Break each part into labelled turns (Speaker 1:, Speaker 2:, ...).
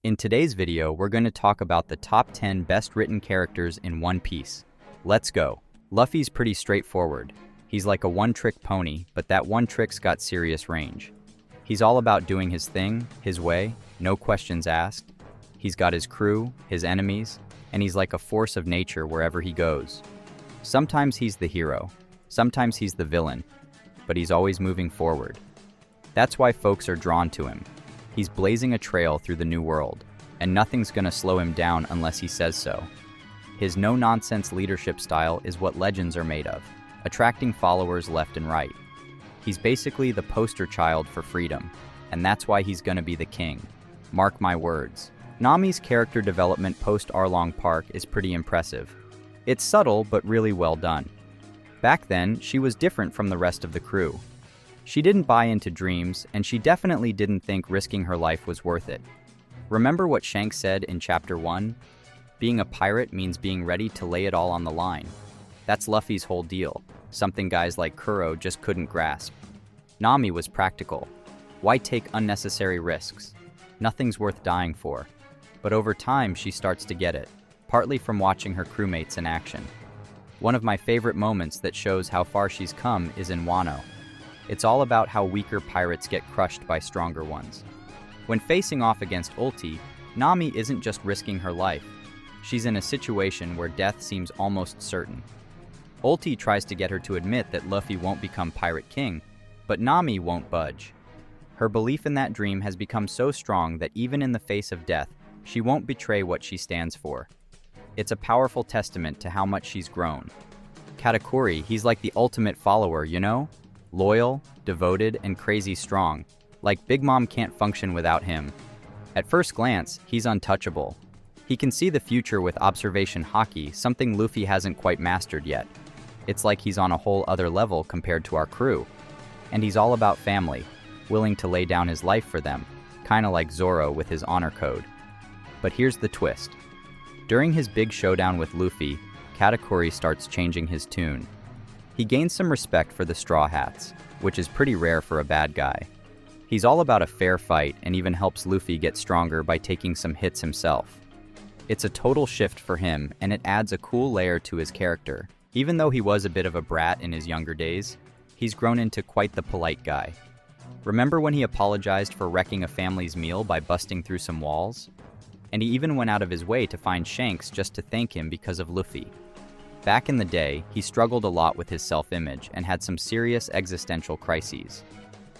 Speaker 1: In today's video, we're going to talk about the top 10 best written characters in One Piece. Let's go. Luffy's pretty straightforward. He's like a one-trick pony, but that one trick's got serious range. He's all about doing his thing, his way, no questions asked. He's got his crew, his enemies, and he's like a force of nature wherever he goes. Sometimes he's the hero, sometimes he's the villain, but he's always moving forward. That's why folks are drawn to him. He's blazing a trail through the new world, and nothing's gonna slow him down unless he says so. His no-nonsense leadership style is what legends are made of, attracting followers left and right. He's basically the poster child for freedom, and that's why he's gonna be the king. Mark my words. Nami's character development post-Arlong Park is pretty impressive. It's subtle, but really well done. Back then, she was different from the rest of the crew. She didn't buy into dreams, and she definitely didn't think risking her life was worth it. Remember what Shanks said in Chapter 1? Being a pirate means being ready to lay it all on the line. That's Luffy's whole deal, something guys like Kuro just couldn't grasp. Nami was practical. Why take unnecessary risks? Nothing's worth dying for. But over time, she starts to get it, partly from watching her crewmates in action. One of my favorite moments that shows how far she's come is in Wano. It's all about how weaker pirates get crushed by stronger ones. When facing off against Ulti, Nami isn't just risking her life. She's in a situation where death seems almost certain. Ulti tries to get her to admit that Luffy won't become Pirate King, but Nami won't budge. Her belief in that dream has become so strong that even in the face of death, she won't betray what she stands for. It's a powerful testament to how much she's grown. Katakuri, he's like the ultimate follower, you know? Loyal, devoted, and crazy strong. Like Big Mom can't function without him. At first glance, he's untouchable. He can see the future with observation haki, something Luffy hasn't quite mastered yet. It's like he's on a whole other level compared to our crew. And he's all about family, willing to lay down his life for them, kinda like Zoro with his honor code. But here's the twist. During his big showdown with Luffy, Katakuri starts changing his tune. He gains some respect for the Straw Hats, which is pretty rare for a bad guy. He's all about a fair fight and even helps Luffy get stronger by taking some hits himself. It's a total shift for him, and it adds a cool layer to his character. Even though he was a bit of a brat in his younger days, he's grown into quite the polite guy. Remember when he apologized for wrecking a family's meal by busting through some walls? And he even went out of his way to find Shanks just to thank him because of Luffy. Back in the day, he struggled a lot with his self-image and had some serious existential crises.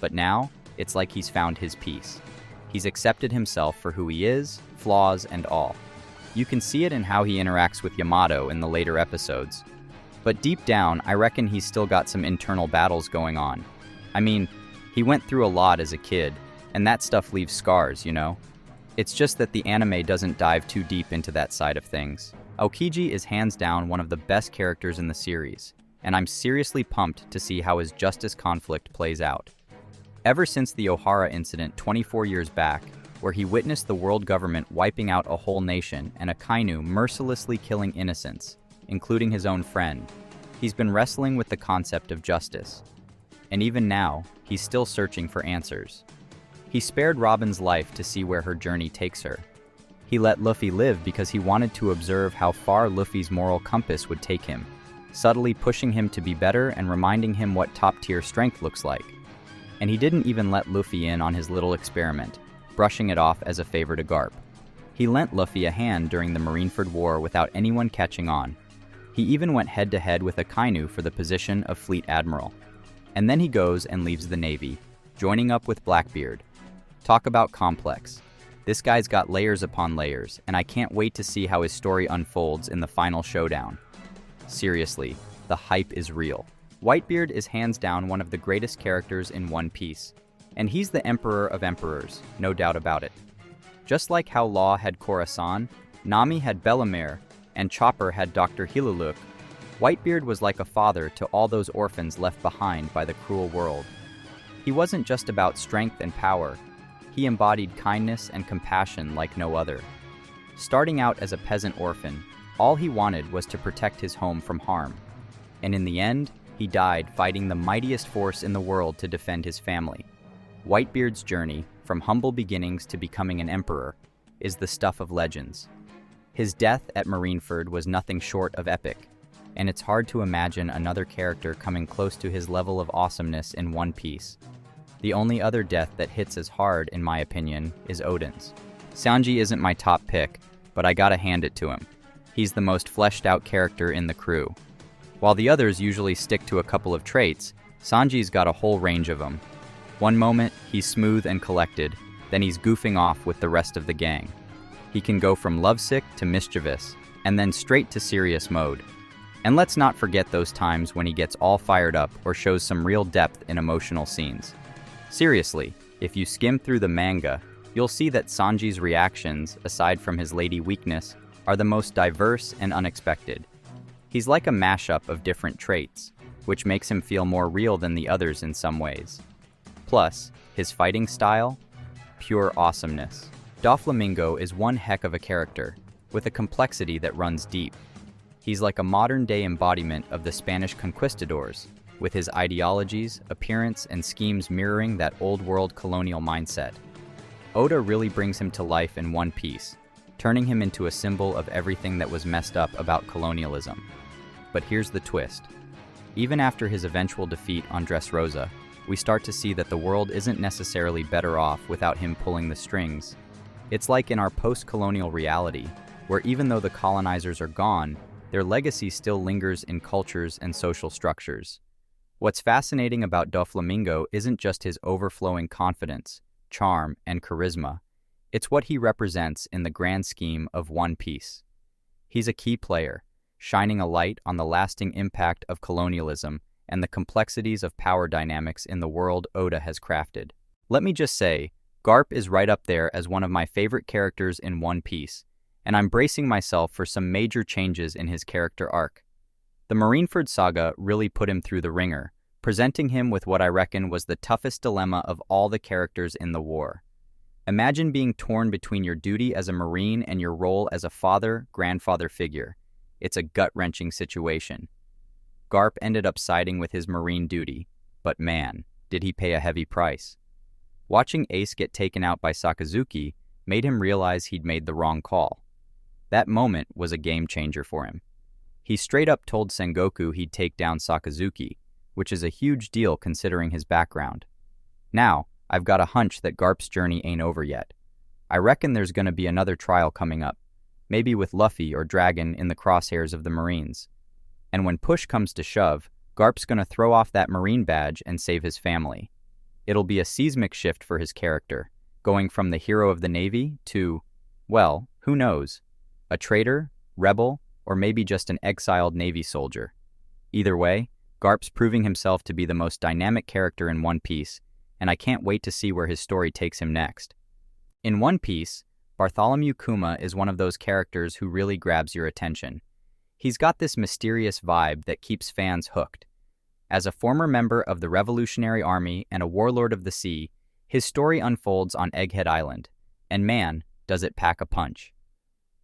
Speaker 1: But now, it's like he's found his peace. He's accepted himself for who he is, flaws and all. You can see it in how he interacts with Yamato in the later episodes. But deep down, I reckon he's still got some internal battles going on. I mean, he went through a lot as a kid, and that stuff leaves scars, you know? It's just that the anime doesn't dive too deep into that side of things. Aokiji is hands down one of the best characters in the series, and I'm seriously pumped to see how his justice conflict plays out. Ever since the Ohara incident 24 years back, where he witnessed the world government wiping out a whole nation and Akainu mercilessly killing innocents, including his own friend, he's been wrestling with the concept of justice. And even now, he's still searching for answers. He spared Robin's life to see where her journey takes her. He let Luffy live because he wanted to observe how far Luffy's moral compass would take him, subtly pushing him to be better and reminding him what top-tier strength looks like. And he didn't even let Luffy in on his little experiment, brushing it off as a favor to Garp. He lent Luffy a hand during the Marineford War without anyone catching on. He even went head-to-head with Akainu for the position of Fleet Admiral. And then he goes and leaves the Navy, joining up with Blackbeard. Talk about complex. This guy's got layers upon layers, and I can't wait to see how his story unfolds in the final showdown. Seriously, the hype is real. Whitebeard is hands down one of the greatest characters in One Piece, and he's the emperor of emperors, no doubt about it. Just like how Law had Khorasan, Nami had Bellemere, and Chopper had Dr. Hiluluk, Whitebeard was like a father to all those orphans left behind by the cruel world. He wasn't just about strength and power. He embodied kindness and compassion like no other. Starting out as a peasant orphan, all he wanted was to protect his home from harm. And in the end, he died fighting the mightiest force in the world to defend his family. Whitebeard's journey, from humble beginnings to becoming an emperor, is the stuff of legends. His death at Marineford was nothing short of epic, and it's hard to imagine another character coming close to his level of awesomeness in One Piece. The only other death that hits as hard, in my opinion, is Oden's. Sanji isn't my top pick, but I gotta hand it to him. He's the most fleshed out character in the crew. While the others usually stick to a couple of traits, Sanji's got a whole range of them. One moment, he's smooth and collected, then he's goofing off with the rest of the gang. He can go from lovesick to mischievous, and then straight to serious mode. And let's not forget those times when he gets all fired up or shows some real depth in emotional scenes. Seriously, if you skim through the manga, you'll see that Sanji's reactions, aside from his lady weakness, are the most diverse and unexpected. He's like a mashup of different traits, which makes him feel more real than the others in some ways. Plus, his fighting style? Pure awesomeness. Doflamingo is one heck of a character, with a complexity that runs deep. He's like a modern-day embodiment of the Spanish conquistadors, with his ideologies, appearance, and schemes mirroring that old-world colonial mindset. Oda really brings him to life in One Piece, turning him into a symbol of everything that was messed up about colonialism. But here's the twist. Even after his eventual defeat on Dressrosa, we start to see that the world isn't necessarily better off without him pulling the strings. It's like in our post-colonial reality, where even though the colonizers are gone, their legacy still lingers in cultures and social structures. What's fascinating about Doflamingo isn't just his overflowing confidence, charm, and charisma. It's what he represents in the grand scheme of One Piece. He's a key player, shining a light on the lasting impact of colonialism and the complexities of power dynamics in the world Oda has crafted. Let me just say, Garp is right up there as one of my favorite characters in One Piece, and I'm bracing myself for some major changes in his character arc. The Marineford saga really put him through the ringer, presenting him with what I reckon was the toughest dilemma of all the characters in the war. Imagine being torn between your duty as a Marine and your role as a father-grandfather figure. It's a gut-wrenching situation. Garp ended up siding with his Marine duty, but man, did he pay a heavy price. Watching Ace get taken out by Sakazuki made him realize he'd made the wrong call. That moment was a game-changer for him. He straight up told Sengoku he'd take down Sakazuki, which is a huge deal considering his background. Now, I've got a hunch that Garp's journey ain't over yet. I reckon there's gonna be another trial coming up, maybe with Luffy or Dragon in the crosshairs of the Marines. And when push comes to shove, Garp's gonna throw off that Marine badge and save his family. It'll be a seismic shift for his character, going from the hero of the Navy to, well, who knows, a traitor, rebel, or maybe just an exiled Navy soldier. Either way, Garp's proving himself to be the most dynamic character in One Piece, and I can't wait to see where his story takes him next. In One Piece, Bartholomew Kuma is one of those characters who really grabs your attention. He's got this mysterious vibe that keeps fans hooked. As a former member of the Revolutionary Army and a warlord of the sea, his story unfolds on Egghead Island, and man, does it pack a punch.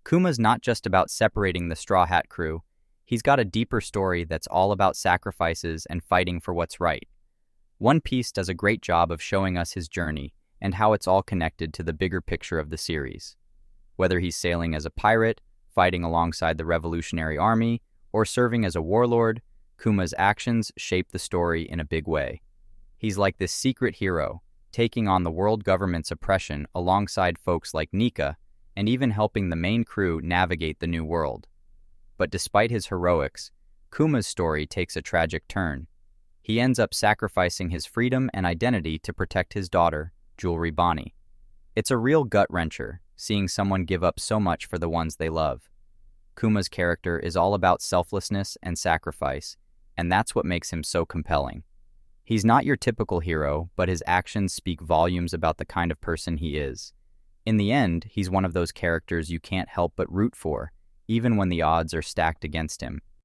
Speaker 1: Kuma's not just about separating the Straw Hat crew, he's got a deeper story that's all about sacrifices and fighting for what's right. One Piece does a great job of showing us his journey and how it's all connected to the bigger picture of the series. Whether he's sailing as a pirate, fighting alongside the Revolutionary Army, or serving as a warlord, Kuma's actions shape the story in a big way. He's like this secret hero, taking on the world government's oppression alongside folks like Nika, and even helping the main crew navigate the new world. But despite his heroics, Kuma's story takes a tragic turn. He ends up sacrificing his freedom and identity to protect his daughter, Jewelry Bonnie. It's a real gut-wrencher, seeing someone give up so much for the ones they love. Kuma's character is all about selflessness and sacrifice, and that's what makes him so compelling. He's not your typical hero, but his actions speak volumes about the kind of person he is. In the end, he's one of those characters you can't help but root for, even when the odds are stacked against him.